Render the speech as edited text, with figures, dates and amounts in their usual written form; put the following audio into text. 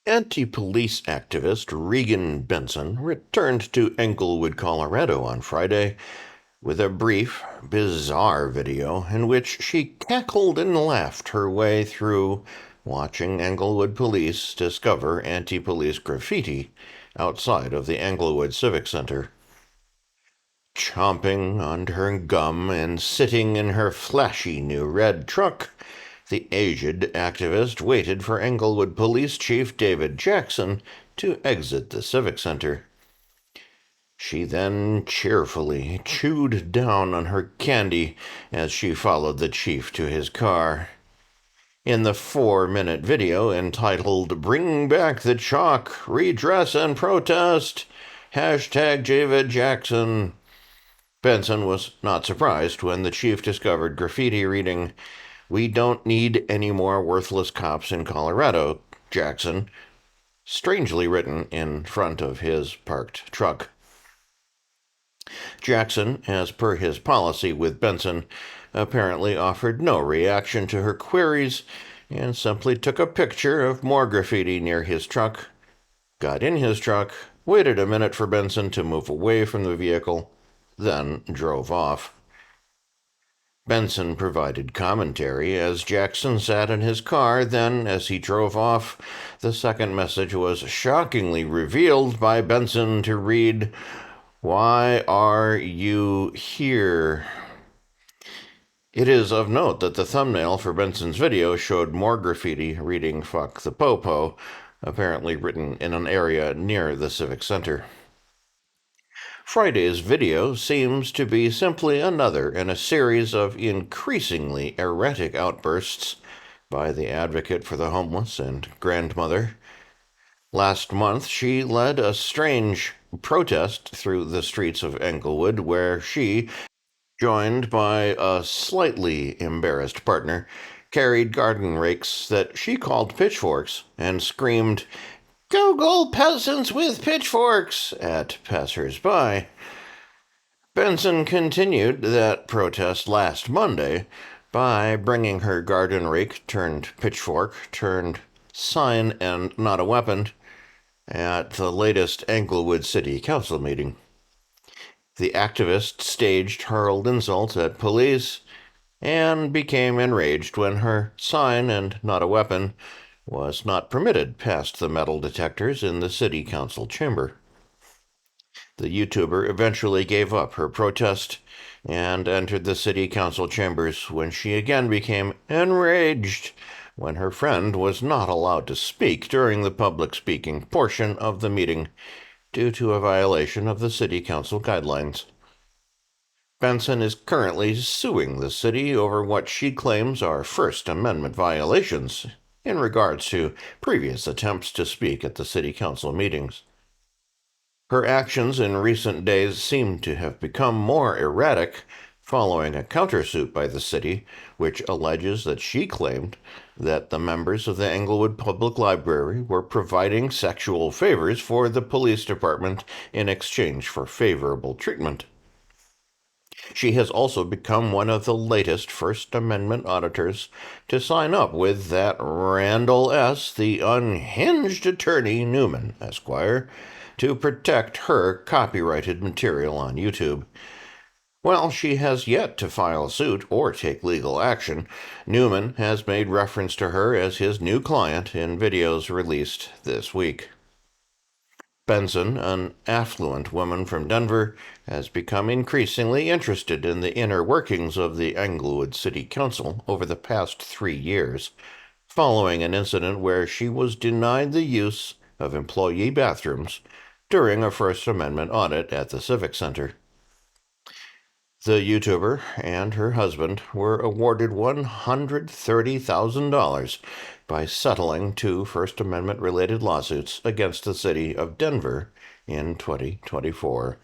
Anti-police activist Regan Benson returned to Englewood, Colorado on Friday with a brief, bizarre video in which she cackled and laughed her way through watching Englewood police discover anti-police graffiti outside of the Englewood Civic Center. Chomping on her gum and sitting in her flashy new red truck, the aged activist waited for Englewood Police Chief David Jackson to exit the Civic Center. She then cheerfully chewed down on her candy as she followed the chief to his car. In the 4-minute video entitled "Bring Back the Chalk, Redress and Protest, #David Jackson," Benson was not surprised when the chief discovered graffiti reading, "We don't need any more worthless cops in Colorado, Jackson," strangely written in front of his parked truck. Jackson, as per his policy with Benson, apparently offered no reaction to her queries and simply took a picture of more graffiti near his truck, got in his truck, waited a minute for Benson to move away from the vehicle, then drove off. Benson provided commentary as Jackson sat in his car. Then, as he drove off, the second message was shockingly revealed by Benson to read, "Why are you here?" It is of note that the thumbnail for Benson's video showed more graffiti reading "Fuck the Popo," apparently written in an area near the Civic Center. Friday's video seems to be simply another in a series of increasingly erratic outbursts by the advocate for the homeless and grandmother. Last month, she led a strange protest through the streets of Englewood where she, joined by a slightly embarrassed partner, carried garden rakes that she called pitchforks and screamed, "Google peasants with pitchforks," at passers-by. Benson continued that protest last Monday by bringing her garden rake turned pitchfork turned sign and not a weapon at the latest Englewood City Council meeting. The activist staged hurled insults at police and became enraged when her sign and not a weapon was not permitted past the metal detectors in the city council chamber. The YouTuber eventually gave up her protest and entered the city council chambers when she again became enraged when her friend was not allowed to speak during the public speaking portion of the meeting due to a violation of the city council guidelines. Benson is currently suing the city over what she claims are First Amendment violations in regards to previous attempts to speak at the city council meetings. Her actions in recent days seem to have become more erratic following a countersuit by the city, which alleges that she claimed that the members of the Englewood Public Library were providing sexual favors for the police department in exchange for favorable treatment. She has also become one of the latest First Amendment auditors to sign up with that Randall S., the unhinged attorney Newman, Esquire, to protect her copyrighted material on YouTube. While she has yet to file suit or take legal action, Newman has made reference to her as his new client in videos released this week. Benson, an affluent woman from Denver, has become increasingly interested in the inner workings of the Englewood City Council over the past 3 years, following an incident where she was denied the use of employee bathrooms during a First Amendment audit at the Civic Center. The YouTuber and her husband were awarded $130,000 by settling 2 First Amendment-related lawsuits against the city of Denver in 2024.